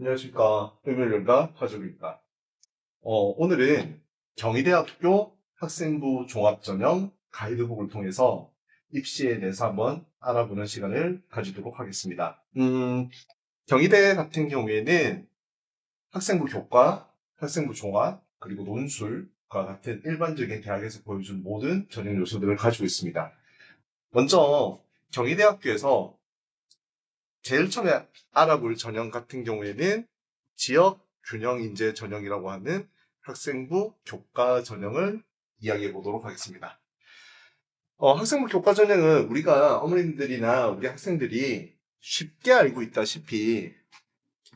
안녕하십니까. 의견연가 하정입니다. 오늘은 경희대학교 학생부 종합전형 가이드북을 통해서 입시에 대해서 한번 알아보는 시간을 가지도록 하겠습니다. 경희대 같은 경우에는 학생부 교과, 학생부 종합, 그리고 논술과 같은 일반적인 대학에서 보여준 모든 전형 요소들을 가지고 있습니다. 먼저 경희대학교에서 제일 처음에 알아볼 전형 같은 경우에는 지역 균형 인재 전형이라고 하는 학생부 교과 전형을 이야기해 보도록 하겠습니다. 학생부 교과 전형은 우리가 어머님들이나 우리 학생들이 쉽게 알고 있다시피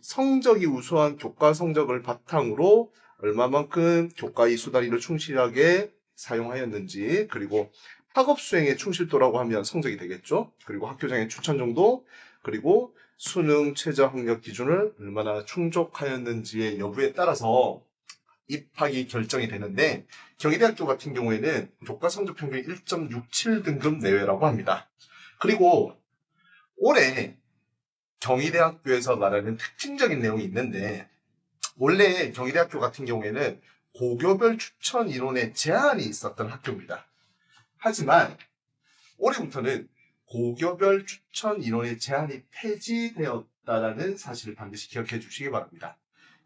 성적이 우수한 교과 성적을 바탕으로 얼마만큼 교과 이수다리를 충실하게 사용하였는지, 그리고 학업 수행의 충실도라고 하면 성적이 되겠죠. 그리고 학교장의 추천 정도, 그리고 수능 최저 학력 기준을 얼마나 충족하였는지의 여부에 따라서 입학이 결정이 되는데, 경희대학교 같은 경우에는 교과 성적 평균이 1.67등급 내외라고 합니다. 그리고 올해 경희대학교에서 말하는 특징적인 내용이 있는데, 원래 경희대학교 같은 경우에는 고교별 추천 인원에 제한이 있었던 학교입니다. 하지만 올해부터는 고교별 추천 인원의 제한이 폐지되었다는 사실을 반드시 기억해 주시기 바랍니다.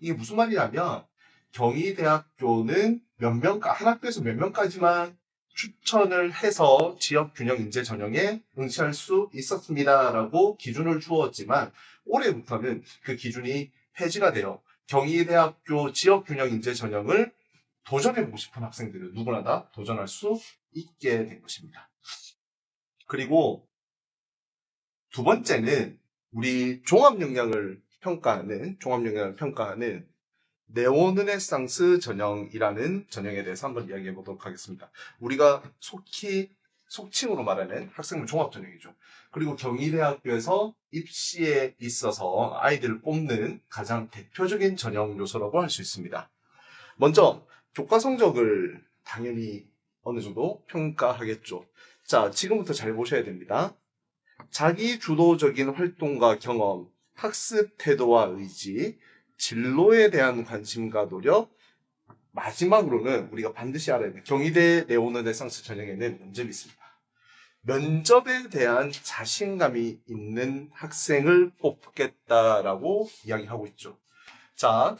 이게 무슨 말이냐면 경희대학교는 한 학교에서 몇 명까지만 추천을 해서 지역균형 인재 전형에 응시할 수 있었습니다라고 기준을 주었지만 올해부터는 그 기준이 폐지가 되어 경희대학교 지역균형 인재 전형을 도전해보고 싶은 학생들은 누구나 다 도전할 수 있게 된 것입니다. 그리고 두 번째는 우리 종합역량을 평가하는 네오르네상스 전형이라는 전형에 대해서 한번 이야기해 보도록 하겠습니다. 우리가 속칭으로 말하는 학생부 종합 전형이죠. 그리고 경희대학교에서 입시에 있어서 아이들을 뽑는 가장 대표적인 전형 요소라고 할 수 있습니다. 먼저 교과 성적을 당연히 어느 정도 평가하겠죠. 자, 지금부터 잘 보셔야 됩니다. 자기 주도적인 활동과 경험, 학습 태도와 의지, 진로에 대한 관심과 노력, 마지막으로는 우리가 반드시 알아야 돼. 경희대 네오르네상스 전형에는 면접이 있습니다. 면접에 대한 자신감이 있는 학생을 뽑겠다라고 이야기하고 있죠. 자,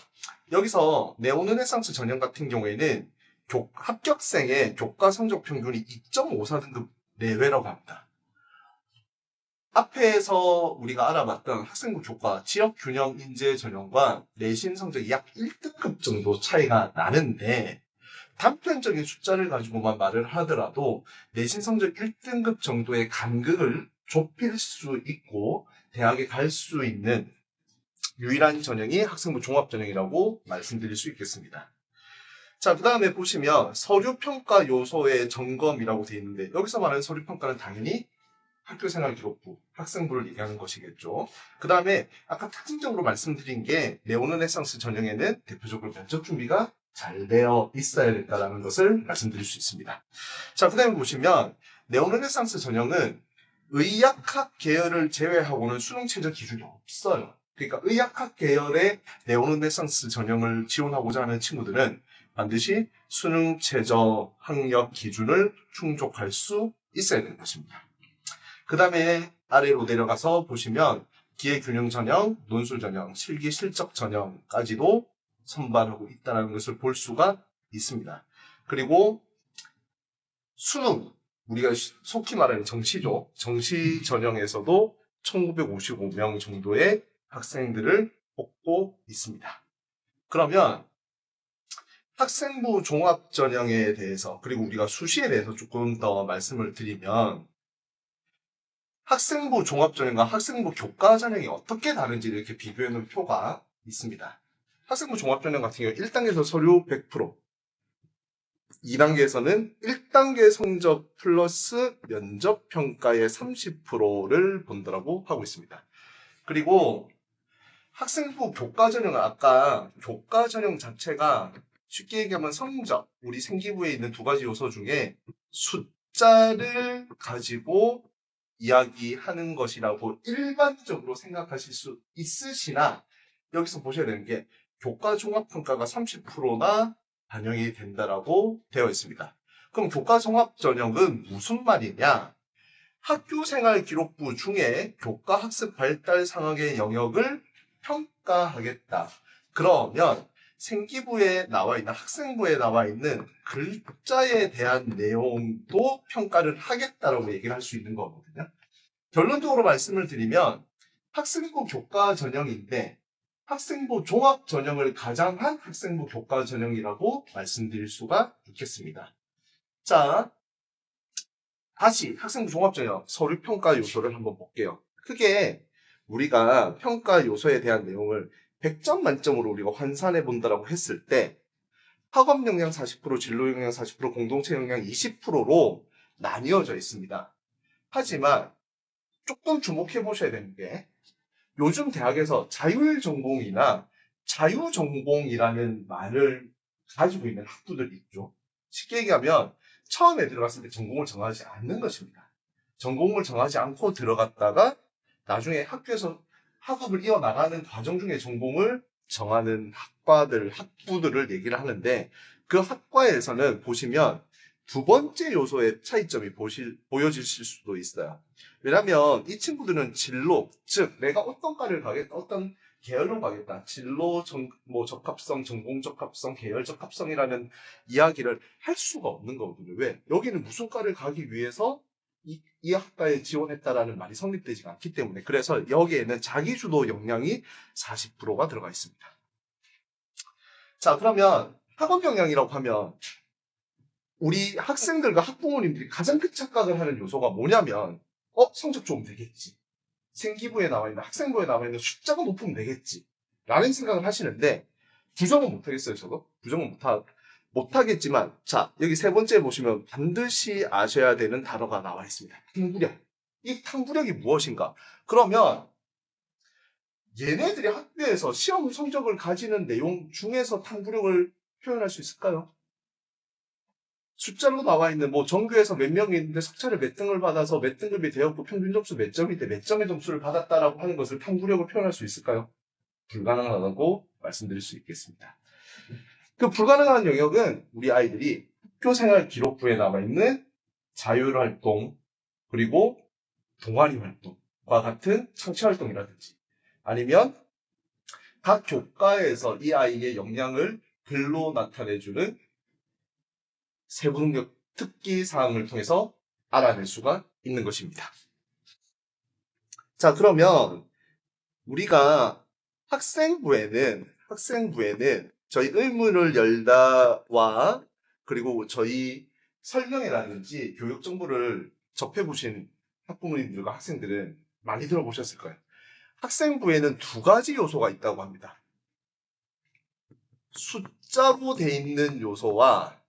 여기서 네오르네상스 전형 같은 경우에는 합격생의 교과 성적 평균이 2.54등급 내외라고 합니다. 앞에서 우리가 알아봤던 학생부 교과 지역균형 인재 전형과 내신 성적이 약 1등급 정도 차이가 나는데, 단편적인 숫자를 가지고만 말을 하더라도 내신 성적 1등급 정도의 간극을 좁힐 수 있고 대학에 갈 수 있는 유일한 전형이 학생부 종합전형이라고 말씀드릴 수 있겠습니다. 자, 그 다음에 보시면 서류평가 요소의 점검이라고 되어 있는데, 여기서 말하는 서류평가는 당연히 학교생활기록부, 학생부를 얘기하는 것이겠죠. 그 다음에 아까 특징적으로 말씀드린 게 네오르네상스 전형에는 대표적으로 면접 준비가 잘 되어 있어야 된다는 것을 말씀드릴 수 있습니다. 자, 그 다음에 보시면 네오르네상스 전형은 의학학 계열을 제외하고는 수능 최저 기준이 없어요. 그러니까 의학학 계열의 네오르네상스 전형을 지원하고자 하는 친구들은 반드시 수능 최저 학력 기준을 충족할 수 있어야 되는 것입니다. 그 다음에 아래로 내려가서 보시면 기회균형 전형, 논술 전형, 실기 실적 전형까지도 선발하고 있다는 것을 볼 수가 있습니다. 그리고 수능, 우리가 속히 말하는 정시죠. 정시 전형에서도 1955명 정도의 학생들을 뽑고 있습니다. 그러면 학생부 종합 전형에 대해서, 그리고 우리가 수시에 대해서 조금 더 말씀을 드리면, 학생부 종합전형과 학생부 교과전형이 어떻게 다른지 이렇게 비교해놓은 표가 있습니다. 학생부 종합전형 같은 경우 1단계에서 서류 100%, 2단계에서는 1단계 성적 플러스 면접평가의 30%를 본다라고 하고 있습니다. 그리고 학생부 교과전형은 아까 교과전형 자체가 쉽게 얘기하면 성적, 우리 생기부에 있는 두 가지 요소 중에 숫자를 가지고 이야기하는 것이라고 일반적으로 생각하실 수 있으시나, 여기서 보셔야 되는 게 교과 종합평가가 30%나 반영이 된다라고 되어 있습니다. 그럼 교과 종합 전형은 무슨 말이냐? 학교생활 기록부 중에 교과 학습 발달 상황의 영역을 평가하겠다. 그러면 생기부에 나와 있는 학생부에 나와 있는 글자에 대한 내용도 평가를 하겠다라고 얘기를 할 수 있는 거거든요. 결론적으로 말씀을 드리면 학생부 교과 전형인데 학생부 종합 전형을 가장한 학생부 교과 전형이라고 말씀드릴 수가 있겠습니다. 자, 다시 학생부 종합 전형 서류 평가 요소를 한번 볼게요. 크게 우리가 평가 요소에 대한 내용을 100점 만점으로 우리가 환산해 본다라고 했을 때 학업 역량 40%, 진로 역량 40%, 공동체 역량 20%로 나뉘어져 있습니다. 하지만 조금 주목해 보셔야 되는 게 요즘 대학에서 자율전공이나 자유전공이라는 말을 가지고 있는 학부들이 있죠. 쉽게 얘기하면 처음에 들어갔을 때 전공을 정하지 않는 것입니다. 전공을 정하지 않고 들어갔다가 나중에 학교에서 학업을 이어나가는 과정 중에 전공을 정하는 학부들을 얘기를 하는데 그 학과에서는 보시면 두 번째 요소의 차이점이 보여지실 수도 있어요. 왜냐하면 이 친구들은 진로, 즉 내가 어떤 과를 가겠다, 어떤 계열로 가겠다, 진로, 적합성, 전공 적합성, 계열 적합성이라는 이야기를 할 수가 없는 거거든요. 왜? 여기는 무슨 과를 가기 위해서 이 학과에 지원했다라는 말이 성립되지가 않기 때문에 그래서 여기에는 자기주도 역량이 40%가 들어가 있습니다. 자, 그러면 학업 역량이라고 하면 우리 학생들과 학부모님들이 가장 큰 착각을 하는 요소가 뭐냐면 성적 좋으면 되겠지. 생기부에 나와 있는 학생부에 나와 있는 숫자가 높으면 되겠지. 라는 생각을 하시는데 부정은 못하겠어요, 저도. 부정은 못하겠지만 자, 여기 세 번째 보시면 반드시 아셔야 되는 단어가 나와 있습니다. 탕구력. 이 탕구력이 무엇인가? 그러면 얘네들이 학교에서 시험 성적을 가지는 내용 중에서 탕구력을 표현할 수 있을까요? 숫자로 나와 있는 정교에서 몇 명이 있는데 석차를 몇 등을 받아서 몇 등급이 되었고 평균 점수 몇 점인데 몇 점의 점수를 받았다라고 하는 것을 탕구력을 표현할 수 있을까요? 불가능하다고 말씀드릴 수 있겠습니다. 그 불가능한 영역은 우리 아이들이 학교생활 기록부에 나와 있는 자율활동 그리고 동아리 활동과 같은 창체활동이라든지 아니면 각 교과에서 이 아이의 역량을 글로 나타내주는 세부능력 특기 사항을 통해서 알아낼 수가 있는 것입니다. 자, 그러면 우리가 학생부에는 저희 의문을 열다와 그리고 저희 설명회라든지 교육 정보를 접해보신 학부모님들과 학생들은 많이 들어보셨을 거예요. 학생부에는 두 가지 요소가 있다고 합니다. 숫자로 돼 있는 요소와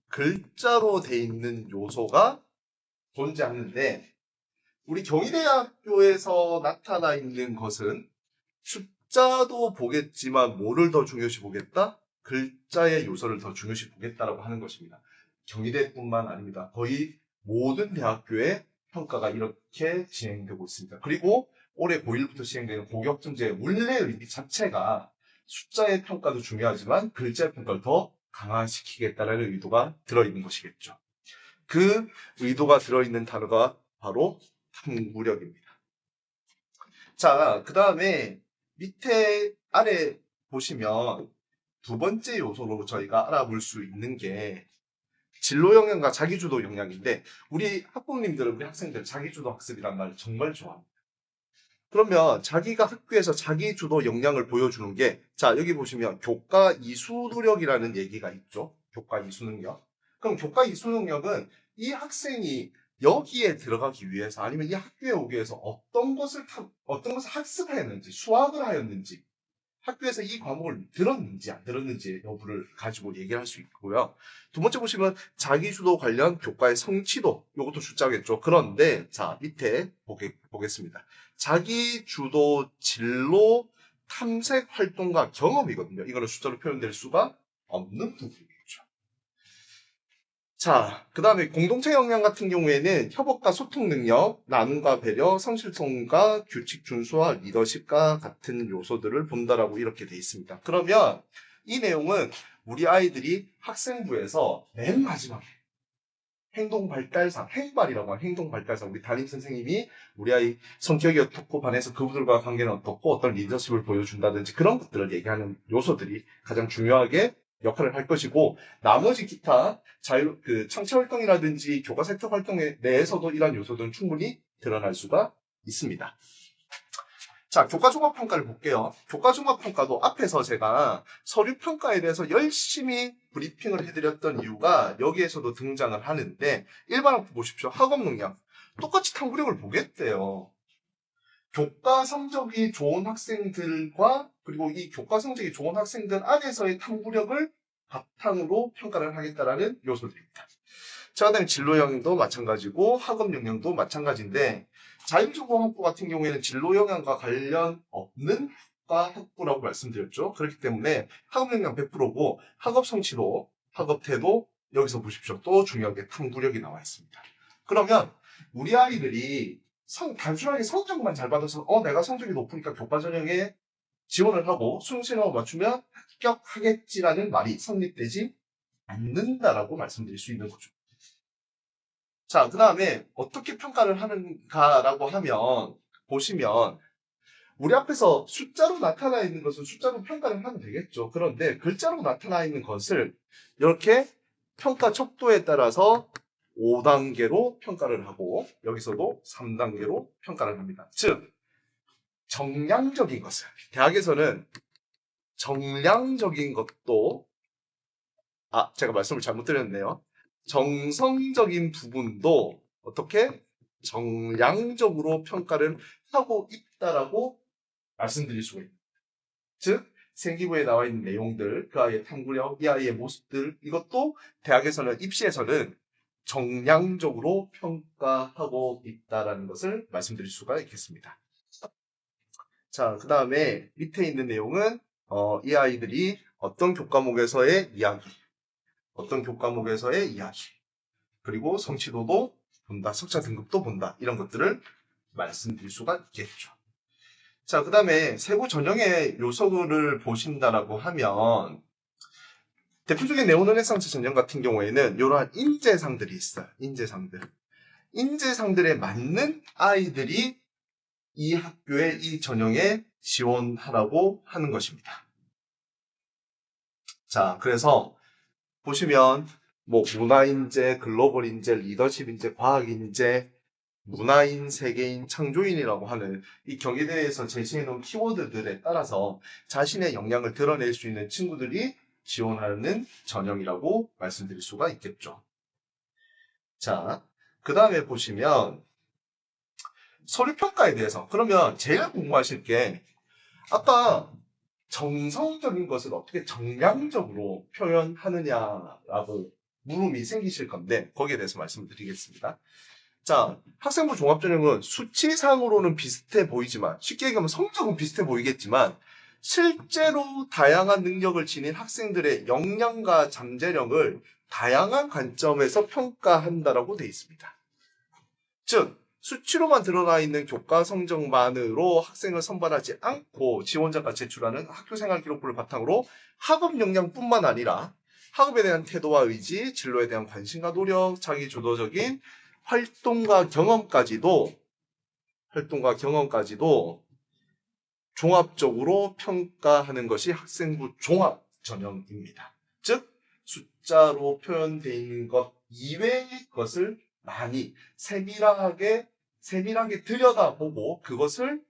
글자로 돼 있는 요소가 존재하는데 우리 경희대학교에서 나타나 있는 것은 숫자도 보겠지만 뭐를 더 중요시 보겠다? 글자의 요소를 더 중요시 보겠다라고 하는 것입니다. 경희대뿐만 아닙니다. 거의 모든 대학교의 평가가 이렇게 진행되고 있습니다. 그리고 올해 고1부터 시행되는 고교학점제의 원래 의미 자체가 숫자의 평가도 중요하지만 글자의 평가를 더 강화시키겠다는 의도가 들어있는 것이겠죠. 그 의도가 들어있는 단어가 바로 탐구력입니다. 자, 그 다음에 밑에 아래 보시면 두 번째 요소로 저희가 알아볼 수 있는 게 진로 역량과 자기주도 역량인데 우리 학부모님들은 우리 학생들 자기주도 학습이란 말을 정말 좋아합니다. 그러면 자기가 학교에서 자기주도 역량을 보여주는 게 자, 여기 보시면 교과 이수 노력이라는 얘기가 있죠. 교과 이수 능력. 그럼 교과 이수 능력은 이 학생이 여기에 들어가기 위해서 아니면 이 학교에 오기 위해서 어떤 것을 학습하였는지 수학을 하였는지 학교에서 이 과목을 들었는지 안 들었는지 여부를 가지고 얘기를 할 수 있고요. 두 번째 보시면 자기주도 관련 교과의 성취도 이것도 숫자겠죠. 그런데 자 밑에 보겠습니다. 자기주도 진로 탐색 활동과 경험이거든요. 이거는 숫자로 표현될 수가 없는 부분이죠. 자, 그 다음에 공동체 역량 같은 경우에는 협업과 소통 능력, 나눔과 배려, 성실성과 규칙 준수와 리더십과 같은 요소들을 본다라고 이렇게 돼 있습니다. 그러면 이 내용은 우리 아이들이 학생부에서 맨 마지막에 행동발달상, 행발이라고 하는 행동발달상, 우리 담임 선생님이 우리 아이 성격이 어떻고 반에서 그분들과 관계는 어떻고 어떤 리더십을 보여준다든지 그런 것들을 얘기하는 요소들이 가장 중요하게 역할을 할 것이고, 나머지 기타 창체 활동이라든지 교과sektor 활동에 내에서도 이러한 요소들은 충분히 드러날 수가 있습니다. 자, 교과종합평가를 볼게요. 교과종합평가도 앞에서 제가 서류평가에 대해서 열심히 브리핑을 해드렸던 이유가 여기에서도 등장을 하는데, 일반학부 보십시오. 학업능력. 똑같이 탐구력을 보겠대요. 교과 성적이 좋은 학생들과 그리고 이 교과 성적이 좋은 학생들 안에서의 탐구력을 바탕으로 평가를 하겠다라는 요소들입니다. 자, 그 다음에 진로 영역도 마찬가지고 학업 역량도 마찬가지인데, 자율전공학부 같은 경우에는 진로 영역과 관련 없는 학과 학부라고 말씀드렸죠. 그렇기 때문에 학업 역량 100%고 학업 성취도, 학업 태도 여기서 보십시오. 또 중요하게 탐구력이 나와 있습니다. 그러면 우리 아이들이 단순하게 성적만 잘 받아서 내가 성적이 높으니까 교과 전형에 지원을 하고 수능시험을 맞추면 합격하겠지라는 말이 성립되지 않는다라고 말씀드릴 수 있는 거죠. 자, 그 다음에 어떻게 평가를 하는가라고 하면, 보시면 우리 앞에서 숫자로 나타나 있는 것은 숫자로 평가를 하면 되겠죠. 그런데 글자로 나타나 있는 것을 이렇게 평가 척도에 따라서 5단계로 평가를 하고 여기서도 3단계로 평가를 합니다. 즉, 정량적인 것을, 대학에서는 정량적인 것도, 제가 말씀을 잘못 드렸네요. 정성적인 부분도 어떻게 정량적으로 평가를 하고 있다라고 말씀드릴 수가 있습니다. 즉, 생기부에 나와 있는 내용들, 그 아이의 탐구력, 이 아이의 모습들, 이것도 대학에서는, 입시에서는 정량적으로 평가하고 있다라는 것을 말씀드릴 수가 있겠습니다. 자, 그 다음에 밑에 있는 내용은 이 아이들이 어떤 교과목에서의 이야기, 그리고 성취도도 본다, 석자 등급도 본다, 이런 것들을 말씀드릴 수가 있겠죠. 자, 그 다음에 세부 전형의 요소를 보신다라고 하면, 대표적인 네오르네상스 전형 같은 경우에는 이러한 인재상들이 있어요. 인재상들에 맞는 아이들이 이 학교의 이 전형에 지원하라고 하는 것입니다. 자, 그래서 보시면 문화인재, 글로벌인재, 리더십인재, 과학인재, 문화인, 세계인, 창조인이라고 하는 이 경희대에서 제시해놓은 키워드들에 따라서 자신의 역량을 드러낼 수 있는 친구들이 지원하는 전형이라고 말씀드릴 수가 있겠죠. 자, 그 다음에 보시면 서류평가에 대해서, 그러면 제일 궁금하실 게, 아까 정성적인 것을 어떻게 정량적으로 표현하느냐라고 물음이 생기실 건데, 거기에 대해서 말씀을 드리겠습니다. 자, 학생부 종합전형은 수치상으로는 비슷해 보이지만, 쉽게 얘기하면 성적은 비슷해 보이겠지만, 실제로 다양한 능력을 지닌 학생들의 역량과 잠재력을 다양한 관점에서 평가한다라고 되어 있습니다. 즉, 수치로만 드러나 있는 교과 성적만으로 학생을 선발하지 않고 지원자가 제출하는 학교생활 기록부를 바탕으로 학업 역량뿐만 아니라 학업에 대한 태도와 의지, 진로에 대한 관심과 노력, 자기 주도적인 활동과 경험까지도 종합적으로 평가하는 것이 학생부 종합 전형입니다. 즉, 숫자로 표현되어 있는 것 이외의 것을 많이 세밀하게 들여다보고 그것을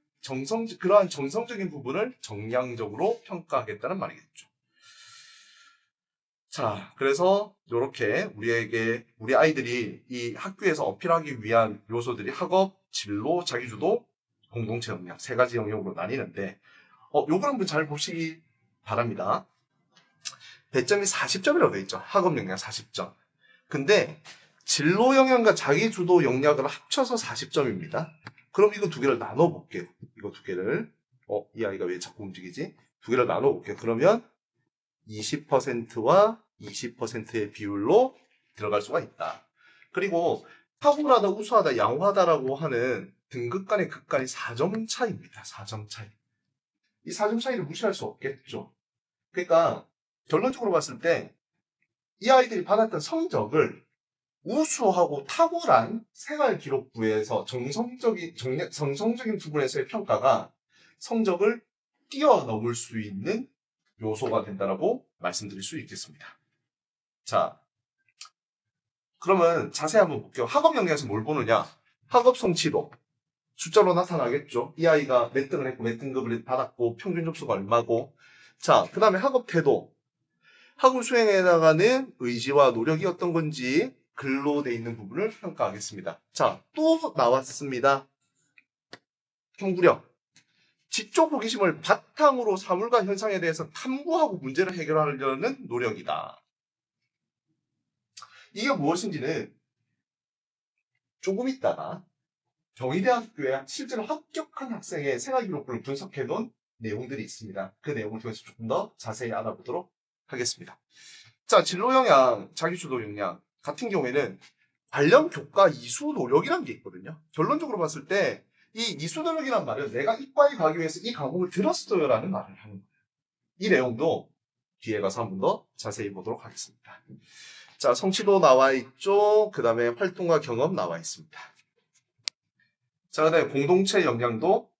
그러한 정성적인 부분을 정량적으로 평가하겠다는 말이겠죠. 자, 그래서 이렇게 우리 아이들이 이 학교에서 어필하기 위한 요소들이 학업, 진로, 자기주도, 공동체 역량 3가지 영역으로 나뉘는데 요걸 한번 잘 보시기 바랍니다. 배점이 40점이라고 되어 있죠. 학업 역량 40점. 근데 진로 역량과 자기주도 역량을 합쳐서 40점입니다. 그럼 이거 두 개를 나눠볼게요. 이거 두 개를 이 아이가 왜 자꾸 움직이지? 두 개를 나눠볼게요. 그러면 20%와 20%의 비율로 들어갈 수가 있다. 그리고 탁월하다, 우수하다, 양호하다라고 하는 등급 간의 급간이 4점 차이입니다. 4점 차이. 이 4점 차이를 무시할 수 없겠죠. 그러니까 결론적으로 봤을 때 이 아이들이 받았던 성적을 우수하고 탁월한 생활기록부에서 정성적인 부분에서의 평가가 성적을 뛰어넘을 수 있는 요소가 된다라고 말씀드릴 수 있겠습니다. 자, 그러면 자세히 한번 볼게요. 학업 영역에서 뭘 보느냐? 학업 성취도. 숫자로 나타나겠죠. 이 아이가 몇 등을 했고 몇 등급을 받았고 평균 점수가 얼마고. 자, 그 다음에 학업 태도. 학업 수행해 나가는 의지와 노력이 어떤 건지 글로 돼 있는 부분을 평가하겠습니다. 자, 또 나왔습니다. 탐구력. 지적 호기심을 바탕으로 사물과 현상에 대해서 탐구하고 문제를 해결하려는 노력이다. 이게 무엇인지는 조금 있다가 경희대학교에 실제로 합격한 학생의 생활기록부를 분석해 놓은 내용들이 있습니다. 그 내용을 통해서 조금 더 자세히 알아보도록 하겠습니다. 자, 진로 영향, 자기주도 역량 같은 경우에는 관련 교과 이수 노력이라는 게 있거든요. 결론적으로 봤을 때 이 이수 노력이란 말은 내가 이과에 가기 위해서 이 과목을 들었어요라는 말을 하는 거예요. 이 내용도 뒤에 가서 한 번 더 자세히 보도록 하겠습니다. 자, 성취도 나와 있죠. 그 다음에 활동과 경험 나와 있습니다. 자, 그 다음에 공동체 역량도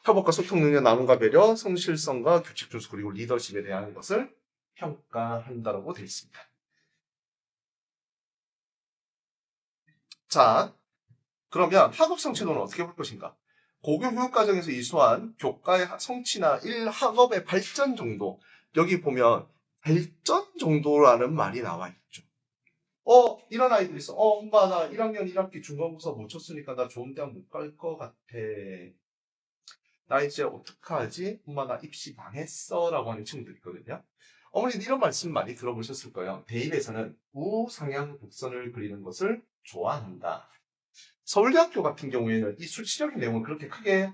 협업과 소통 능력, 나눔과 배려, 성실성과 규칙 준수 그리고 리더십에 대한 것을 평가한다라고 되어 있습니다. 자, 그러면 학업 성취도는 어떻게 볼 것인가? 고교 교육 과정에서 이수한 교과의 성취나 학업의 발전 정도. 여기 보면 발전 정도라는 말이 나와 있죠. 이런 아이들이 있어. 엄마 나 1학년 1학기 중간고사 못 쳤으니까 나 좋은 대학 못 갈 것 같아. 나 이제 어떡하지? 엄마 나 입시 망했어 라고 하는 친구들 있거든요. 어머니는 이런 말씀 많이 들어보셨을 거예요. 대입에서는 우상향 곡선을 그리는 것을 좋아한다. 서울대학교 같은 경우에는 이 수치적인 내용을 그렇게 크게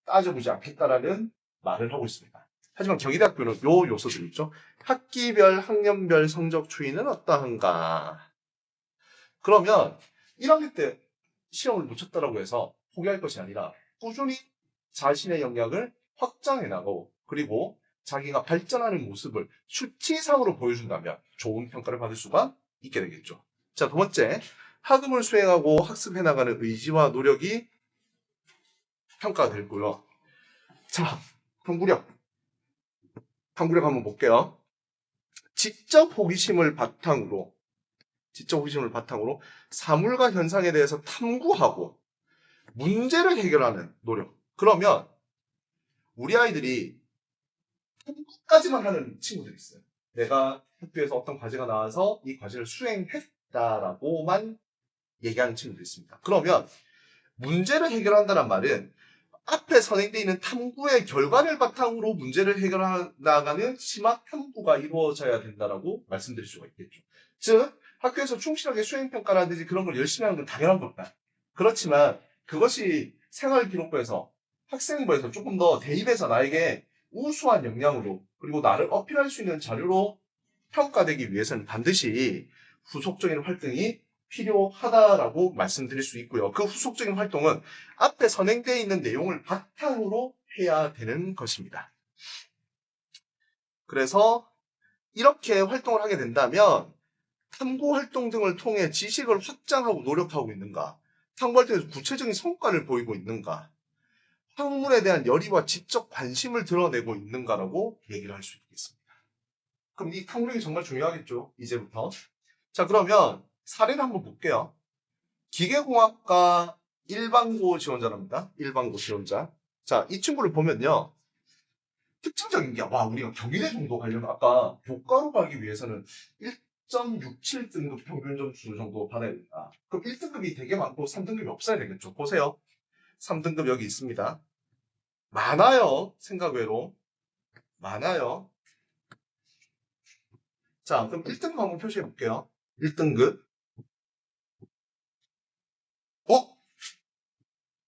따져보지 않겠다라는 말을 하고 있습니다. 하지만 경희대학교는 요 요소들 있죠. 학기별, 학년별 성적 추이는 어떠한가? 그러면 1학년 때 시험을 못 쳤다라고 해서 포기할 것이 아니라 꾸준히 자신의 역량을 확장해 나가고 그리고 자기가 발전하는 모습을 수치상으로 보여준다면 좋은 평가를 받을 수가 있게 되겠죠. 자, 두 번째, 학업을 수행하고 학습해 나가는 의지와 노력이 평가가 되고요. 자, 탐구력 한번 볼게요. 지적 호기심을 바탕으로 사물과 현상에 대해서 탐구하고 문제를 해결하는 노력. 그러면 우리 아이들이 탐구까지만 하는 친구들이 있어요. 내가 학교에서 어떤 과제가 나와서 이 과제를 수행했다라고만 얘기하는 친구들이 있습니다. 그러면 문제를 해결한다는 말은 앞에 선행되어 있는 탐구의 결과를 바탕으로 문제를 해결해 나가는 심화 탐구가 이루어져야 된다라고 말씀드릴 수가 있겠죠. 즉 학교에서 충실하게 수행평가라든지 그런 걸 열심히 하는 건 당연한 겁니다. 그렇지만 그것이 생활기록부에서 학생부에서 조금 더 대입해서 나에게 우수한 역량으로 그리고 나를 어필할 수 있는 자료로 평가되기 위해서는 반드시 후속적인 활동이 필요하다라고 말씀드릴 수 있고요. 그 후속적인 활동은 앞에 선행되어 있는 내용을 바탕으로 해야 되는 것입니다. 그래서 이렇게 활동을 하게 된다면 탐구 활동 등을 통해 지식을 확장하고 노력하고 있는가? 탐구 활동에서 구체적인 성과를 보이고 있는가? 학문에 대한 열의와 지적 관심을 드러내고 있는가라고 얘기를 할 수 있겠습니다. 그럼 이 탐구력이 정말 중요하겠죠. 이제부터. 자, 그러면 사례를 한번 볼게요. 기계공학과 일반고 지원자랍니다. 일반고 지원자. 자, 이 친구를 보면요. 특징적인 게, 우리가 경희대 정도 가려면 아까 교과로 가기 위해서는 1.67등급 평균 점수 정도 받아야 된다. 그럼 1등급이 되게 많고 3등급이 없어야 되겠죠. 보세요. 3등급 여기 있습니다. 많아요. 생각 외로. 많아요. 자, 그럼 1등급 한번 표시해 볼게요. 1등급.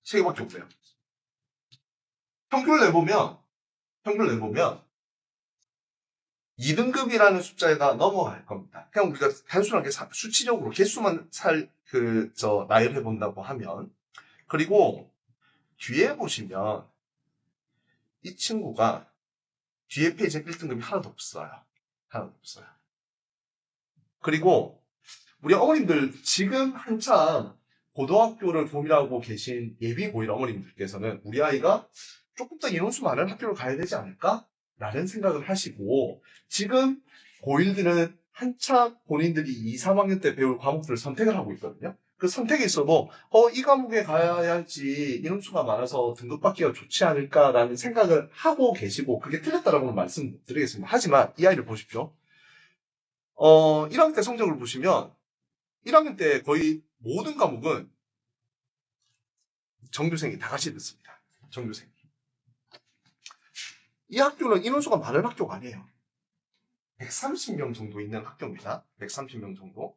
3개밖에 없네요. 평균을 내보면 2등급이라는 숫자가 넘어갈 겁니다. 그냥 우리가 단순하게 수치적으로 개수만 나열해 본다고 하면. 그리고 뒤에 보시면 이 친구가 뒤에 페이지에 1등급이 하나도 없어요. 하나도 없어요. 그리고 우리 어머님들 지금 한참 고등학교를 고민하고 계신 예비 고1 어머님들께서는 우리 아이가 조금 더 인원수 많은 학교를 가야 되지 않을까? 라는 생각을 하시고 지금 고1들은 한참 본인들이 2, 3학년 때 배울 과목들을 선택을 하고 있거든요. 그 선택에 있어도 이 과목에 가야지 인원수가 많아서 등급받기가 좋지 않을까라는 생각을 하고 계시고 그게 틀렸다라고는 말씀 못 드리겠습니다. 하지만 이 아이를 보십시오. 1학년 때 성적을 보시면 1학년 때 거의 모든 과목은 정규생이 다 같이 듣습니다. 정규생. 이 학교는 인원수가 많은 학교가 아니에요. 130명 정도 있는 학교입니다. 130명 정도.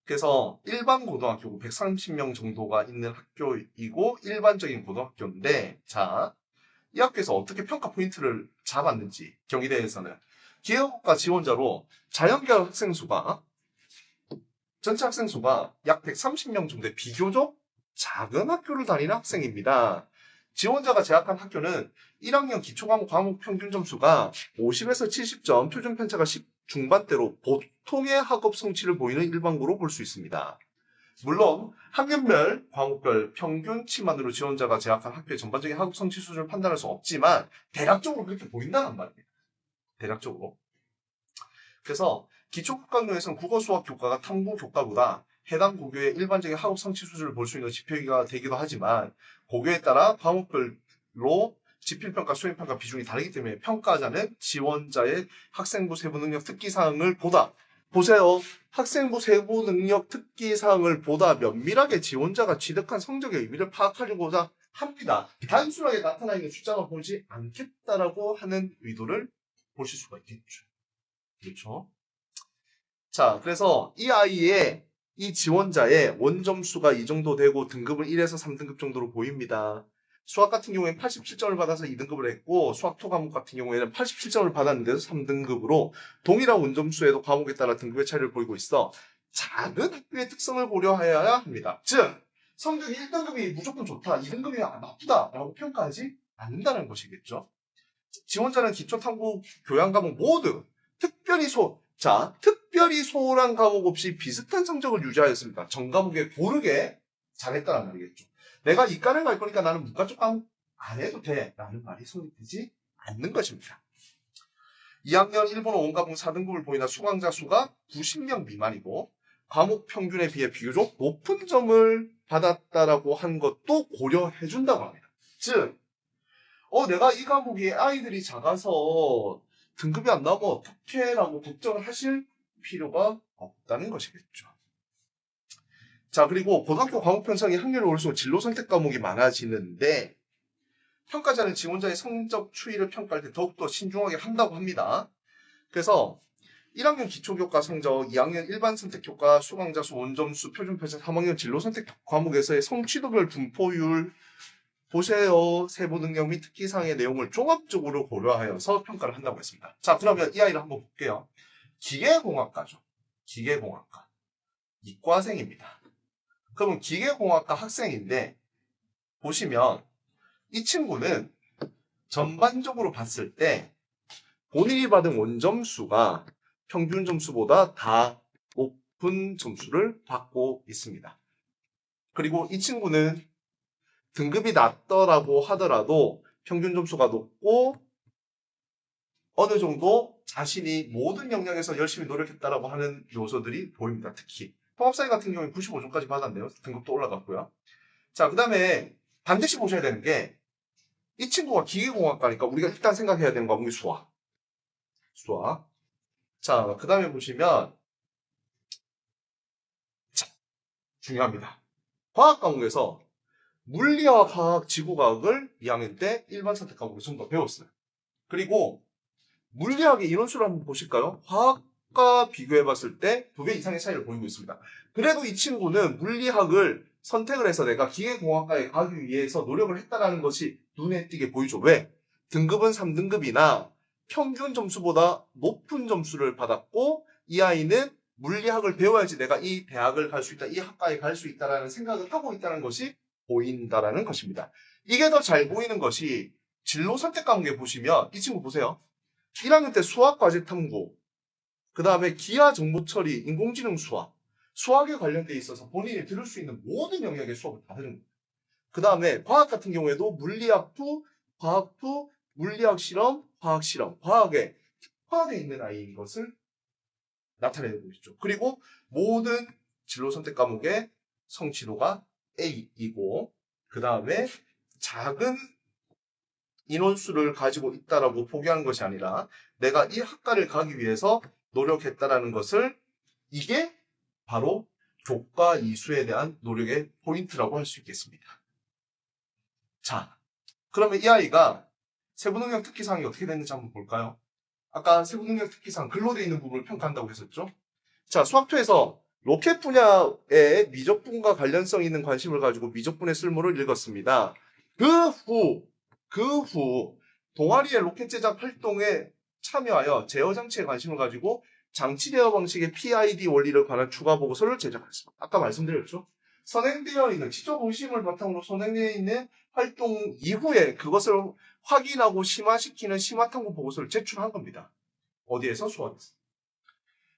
그래서 일반 고등학교고 130명 정도가 있는 학교이고 일반적인 고등학교인데 자, 이 학교에서 어떻게 평가 포인트를 잡았는지 경희대에서는 기회국가 지원자로 자연계열 학생 수가 전체 학생 수가 약 130명 정도의 비교적 작은 학교를 다니는 학생입니다. 지원자가 제약한 학교는 1학년 기초과목 과목 평균 점수가 50에서 70점, 표준 편차가 10 중반대로 보통의 학업 성취를 보이는 일반고로 볼 수 있습니다. 물론 학년별, 과목별 평균치만으로 지원자가 제약한 학교의 전반적인 학업 성취 수준을 판단할 수 없지만 대략적으로 그렇게 보인다는 말입니다. 대략적으로. 그래서 기초국가교에서는 국어, 수학 교과가 탐구 교과보다 해당 고교의 일반적인 학업 성취 수준을 볼 수 있는 지표가 되기도 하지만 고교에 따라 과목별로 지필평가, 수행평가 비중이 다르기 때문에 평가자는 지원자의 학생부 세부 능력 특기사항을 보다 보세요. 학생부 세부 능력 특기사항을 보다 면밀하게 지원자가 취득한 성적의 의미를 파악하려고자 합니다. 단순하게 나타나 있는 숫자만 보지 않겠다라고 하는 의도를 보실 수가 있겠죠. 그렇죠? 자, 그래서 이 아이의 이 지원자의 원점수가 이 정도 되고 등급은 1에서 3등급 정도로 보입니다. 수학 같은 경우에는 87점을 받아서 2등급을 했고 수학 토 과목 같은 경우에는 87점을 받았는데도 3등급으로 동일한 원점수에도 과목에 따라 등급의 차이를 보이고 있어 작은 학교의 특성을 고려해야 합니다. 즉 성적이 1등급이 무조건 좋다, 2등급이 나쁘다 라고 평가하지 않는다는 것이겠죠. 지원자는 기초탐구 교양 과목 모두 특별히 소홀한 과목 없이 비슷한 성적을 유지하였습니다. 전 과목에 고르게 잘했다는 말이겠죠. 내가 이과를 갈 거니까 나는 문과 쪽 과목 안 해도 돼 라는 말이 성립되지 않는 것입니다. 2학년 일본어 원과목 4등급을 보이나 수강자 수가 90명 미만이고 과목 평균에 비해 비교적 높은 점을 받았다라고 한 것도 고려해준다고 합니다. 즉 내가 이 과목에 아이들이 작아서 등급이 안 나오면 어떡해? 라고 걱정을 하실 필요가 없다는 것이겠죠. 자, 그리고 고등학교 과목 편성이 학년이 올수록 진로 선택 과목이 많아지는데 평가자는 지원자의 성적 추이를 평가할 때 더욱더 신중하게 한다고 합니다. 그래서 1학년 기초교과 성적, 2학년 일반 선택교과 수강자 수, 원점수, 표준편차, 3학년 진로 선택 과목에서의 성취도별 분포율 보세요. 세부 능력 및 특기사항의 내용을 종합적으로 고려하여서 평가를 한다고 했습니다. 자, 그러면 이 아이를 한번 볼게요. 기계공학과죠. 기계공학과. 이과생입니다. 그러면 기계공학과 학생인데 보시면 이 친구는 전반적으로 봤을 때 본인이 받은 원점수가 평균 점수보다 다 높은 점수를 받고 있습니다. 그리고 이 친구는 등급이 낮더라고 하더라도 평균 점수가 높고 어느 정도 자신이 모든 영역에서 열심히 노력했다라고 하는 요소들이 보입니다. 특히 통합사회 같은 경우는 95점까지 받았네요. 등급도 올라갔고요. 자, 그 다음에 반드시 보셔야 되는 게 이 친구가 기계공학과니까 우리가 일단 생각해야 되는 과목이 수학. 자, 그 다음에 보시면 자, 중요합니다. 과학 과목에서 물리학, 화학, 지구과학을 2학년 때 일반 선택 과목을 전부 다 배웠어요. 그리고 물리학의 인원수를 한번 보실까요? 화학과 비교해봤을 때 2배 이상의 차이를 보이고 있습니다. 그래도 이 친구는 물리학을 선택을 해서 내가 기계공학과에 가기 위해서 노력을 했다는 것이 눈에 띄게 보이죠. 왜? 등급은 3등급이나 평균 점수보다 높은 점수를 받았고 이 아이는 물리학을 배워야지 내가 이 대학을 갈 수 있다, 이 학과에 갈 수 있다라는 생각을 하고 있다는 것이 보인다라는 것입니다. 이게 더 잘 보이는 것이 진로 선택 과목에 보시면 이 친구 보세요. 1학년 때 수학 과제 탐구, 그 다음에 기하 정보 처리, 인공지능 수학, 수학에 관련돼 있어서 본인이 들을 수 있는 모든 영역의 수업을 다 들은 거예요. 그 다음에 과학 같은 경우에도 물리학 투, 과학 투, 물리학 실험, 과학 실험, 과학에 특화되어 있는 아이인 것을 나타내고 있죠. 그리고 모든 진로 선택 과목의 성취도가 A이고 그 다음에 작은 인원수를 가지고 있다라고 포기하는 것이 아니라 내가 이 학과를 가기 위해서 노력했다라는 것을 이게 바로 교과 이수에 대한 노력의 포인트라고 할 수 있겠습니다. 자, 그러면 이 아이가 세부능력 특기사항이 어떻게 됐는지 한번 볼까요? 아까 세부능력 특기사항 글로 되어 있는 부분을 평가한다고 했었죠? 자, 수학2에서 로켓 분야의 미적분과 관련성 있는 관심을 가지고 미적분의 쓸모를 읽었습니다. 그 후 동아리의 로켓 제작 활동에 참여하여 제어 장치에 관심을 가지고 장치 제어 방식의 PID 원리를 관한 추가 보고서를 제작했습니다. 아까 말씀드렸죠? 선행되어 있는 지적 의심을 바탕으로 선행되어 있는 활동 이후에 그것을 확인하고 심화시키는 심화탐구 보고서를 제출한 겁니다. 어디에서? 수학에서.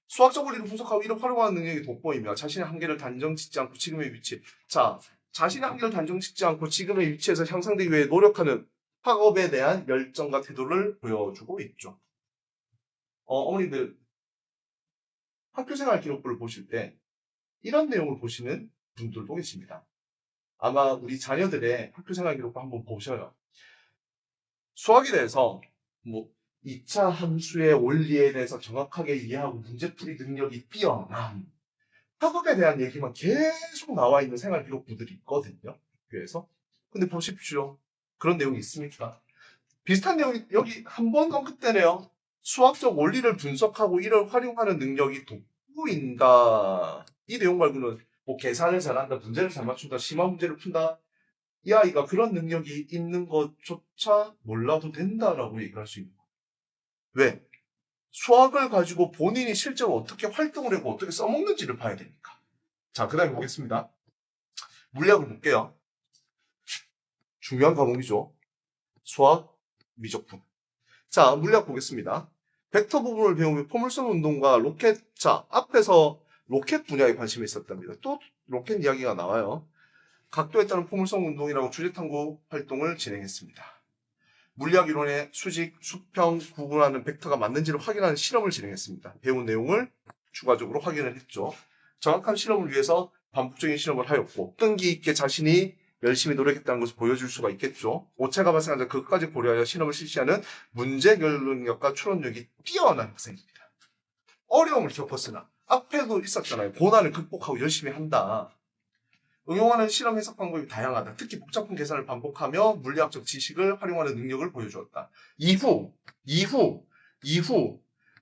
수학적 원리를 분석하고 이를 활용하는 능력이 돋보이며 자신의 한계를 단정 짓지 않고 지금의 위치. 자, 자신의 한계를 단정 짓지 않고 지금의 위치에서 향상되기 위해 노력하는 학업에 대한 열정과 태도를 보여주고 있죠. 어머니들 학교생활 기록부를 보실 때 이런 내용을 보시는 분들도 계십니다. 아마 우리 자녀들의 학교생활 기록부 한번 보셔요. 수학에 대해서 2차 함수의 원리에 대해서 정확하게 이해하고 문제풀이 능력이 뛰어난 학업에 대한 얘기만 계속 나와 있는 생활 기록부들이 있거든요. 학교에서. 근데 보십시오. 그런 내용이 있습니까? 비슷한 내용이 여기 한 번 언급되네요. 수학적 원리를 분석하고 이를 활용하는 능력이 돋보인다. 이 내용 말고는 계산을 잘한다, 문제를 잘 맞춘다, 심화 문제를 푼다. 이 아이가 그런 능력이 있는 것조차 몰라도 된다라고 얘기할 수 있는 거예요. 왜? 수학을 가지고 본인이 실제로 어떻게 활동을 하고 어떻게 써먹는지를 봐야 되니까. 자, 그 다음에 보겠습니다. 물리학을 볼게요. 중요한 과목이죠. 수학, 미적분. 자, 물리학 보겠습니다. 벡터 부분을 배우면 포물선 운동과 로켓, 자, 앞에서 로켓 분야에 관심이 있었답니다. 또 로켓 이야기가 나와요. 각도에 따른 포물선 운동이라고 주제 탐구 활동을 진행했습니다. 물리학 이론의 수직, 수평, 구분하는 벡터가 맞는지를 확인하는 실험을 진행했습니다. 배운 내용을 추가적으로 확인을 했죠. 정확한 실험을 위해서 반복적인 실험을 하였고 끈기 있게 자신이 열심히 노력했다는 것을 보여줄 수가 있겠죠. 오차가 발생하자 그것까지 고려하여 실험을 실시하는 문제 해결 능력과 추론력이 뛰어난 학생입니다. 어려움을 겪었으나 앞에도 있었잖아요. 고난을 극복하고 열심히 한다. 응용하는 실험 해석 방법이 다양하다. 특히 복잡한 계산을 반복하며 물리학적 지식을 활용하는 능력을 보여주었다. 이후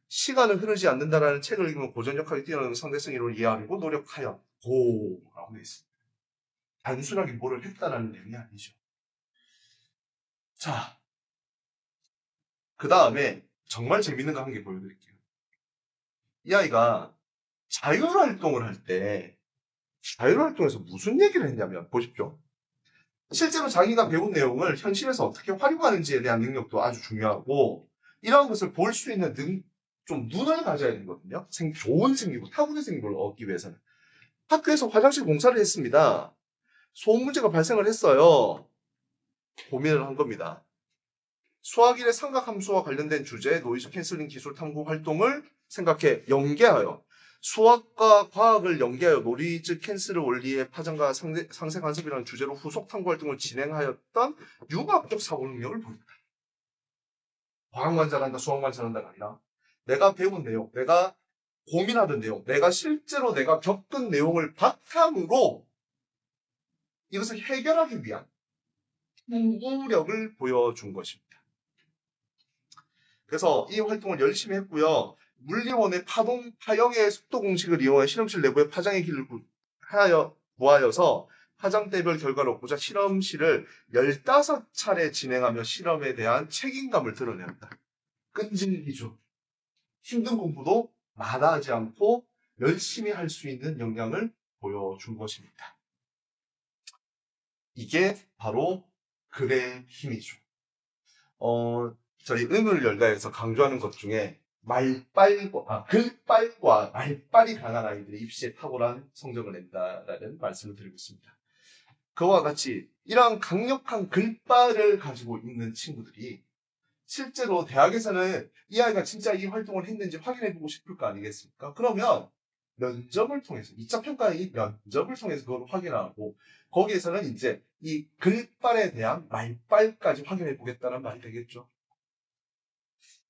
시간은 흐르지 않는다라는 책을 읽으면 고전역학에 뛰어나는 상대성 이론을 이해하려고 노력하였고 라고 되어 있습니다. 단순하게 뭐를 했다라는 내용이 아니죠. 자, 그 다음에 정말 재밌는 거 한 개 보여드릴게요. 이 아이가 자율활동을 할 때 자율활동에서 무슨 얘기를 했냐면 보십시오. 실제로 자기가 배운 내용을 현실에서 어떻게 활용하는지에 대한 능력도 아주 중요하고 이러한 것을 볼 수 있는 좀 눈을 가져야 되거든요. 좋은 생기부, 타고난 생기부를 얻기 위해서는. 학교에서 화장실 공사를 했습니다. 소음 문제가 발생을 했어요. 고민을 한 겁니다. 수학일의 삼각함수와 관련된 주제, 노이즈 캔슬링 기술 탐구 활동을 생각해 연계하여 수학과 과학을 연계하여 노이즈 캔슬 원리의 파장과 상세 간섭이라는 주제로 후속 탐구 활동을 진행하였던 융합적 사고 능력을 보인다. 과학만 잘한다, 수학만 잘한다가 아니라 내가 배운 내용, 내가 고민하던 내용, 내가 실제로 내가 겪은 내용을 바탕으로 이것을 해결하기 위한 탐구력을 보여준 것입니다. 그래서 이 활동을 열심히 했고요. 물리원의 파형의 속도 공식을 이용해 실험실 내부의 파장의 길을 구하여서 파장대별 결과를 얻고자 실험실을 15차례 진행하며 실험에 대한 책임감을 드러내었다. 끈질기죠. 힘든 공부도 마다하지 않고 열심히 할 수 있는 역량을 보여준 것입니다. 이게 바로 글의 힘이죠. 저희 의문을 열다에서 강조하는 것 중에 글빨과 말빨이 강한 아이들이 입시에 탁월한 성적을 낸다라는 말씀을 드리고 있습니다. 그와 같이 이러한 강력한 글빨을 가지고 있는 친구들이 실제로 대학에서는 이 아이가 진짜 이 활동을 했는지 확인해보고 싶을 거 아니겠습니까? 그러면 면접을 통해서, 2차 평가의 면접을 통해서 그걸 확인하고, 거기에서는 이제 이 글빨에 대한 말빨까지 확인해보겠다는 말이 되겠죠.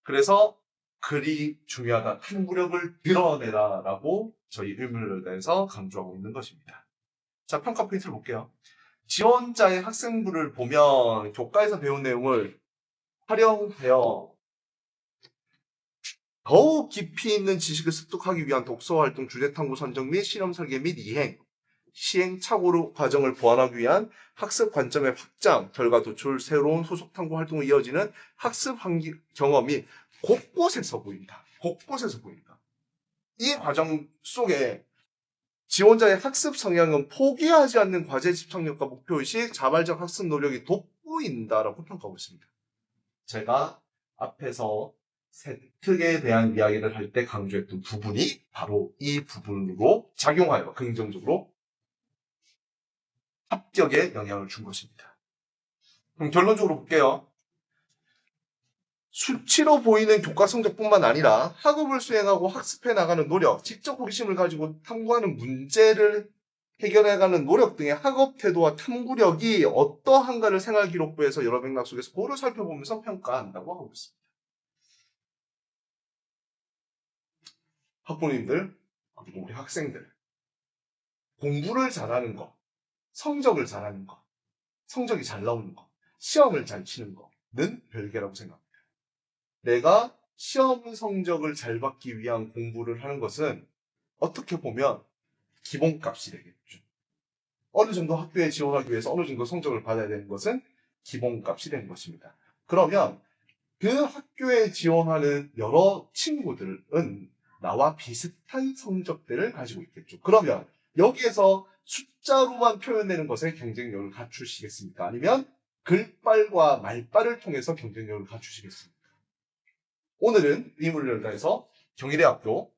그래서 글이 중요하다. 탐구력을 드러내라 라고 저희 의문을 다해서 강조하고 있는 것입니다. 자, 평가 포인트를 볼게요. 지원자의 학생부를 보면 교과에서 배운 내용을 활용하여 더욱 깊이 있는 지식을 습득하기 위한 독서활동, 주제탐구 선정 및 실험 설계 및 이행, 시행착오로 과정을 보완하기 위한 학습 관점의 확장, 결과 도출, 새로운 후속 탐구 활동으로 이어지는 학습 경험이 곳곳에서 보인다. 곳곳에서 보인다. 이 과정 속에 지원자의 학습 성향은 포기하지 않는 과제 집착력과 목표의식, 자발적 학습 노력이 돋보인다라고 평가하고 있습니다. 제가 앞에서 세특에 대한 이야기를 할 때 강조했던 부분이 바로 이 부분으로 작용하여 긍정적으로 합격에 영향을 준 것입니다. 그럼 결론적으로 볼게요. 수치로 보이는 교과 성적뿐만 아니라 학업을 수행하고 학습해 나가는 노력, 직접 호기심을 가지고 탐구하는 문제를 해결해가는 노력 등의 학업 태도와 탐구력이 어떠한가를 생활기록부에서 여러 맥락 속에서 고루 살펴보면서 평가한다고 하고 있습니다. 학부모님들, 그리고 우리 학생들, 공부를 잘하는 것, 성적을 잘하는 것, 성적이 잘 나오는 것, 시험을 잘 치는 것은 별개라고 생각합니다. 내가 시험 성적을 잘 받기 위한 공부를 하는 것은 어떻게 보면 기본값이 되겠죠. 어느 정도 학교에 지원하기 위해서 어느 정도 성적을 받아야 되는 것은 기본값이 되는 것입니다. 그러면 그 학교에 지원하는 여러 친구들은 나와 비슷한 성적들을 가지고 있겠죠. 그러면 여기에서 숫자로만 표현되는 것에 경쟁력을 갖추시겠습니까? 아니면 글빨과 말빨을 통해서 경쟁력을 갖추시겠습니까? 오늘은 의문을 열다해서 경희대학교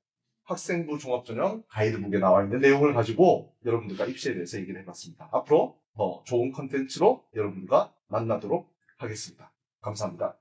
학생부 종합전형 가이드북에 나와 있는 내용을 가지고 여러분들과 입시에 대해서 얘기를 해봤습니다. 앞으로 더 좋은 컨텐츠로 여러분과 만나도록 하겠습니다. 감사합니다.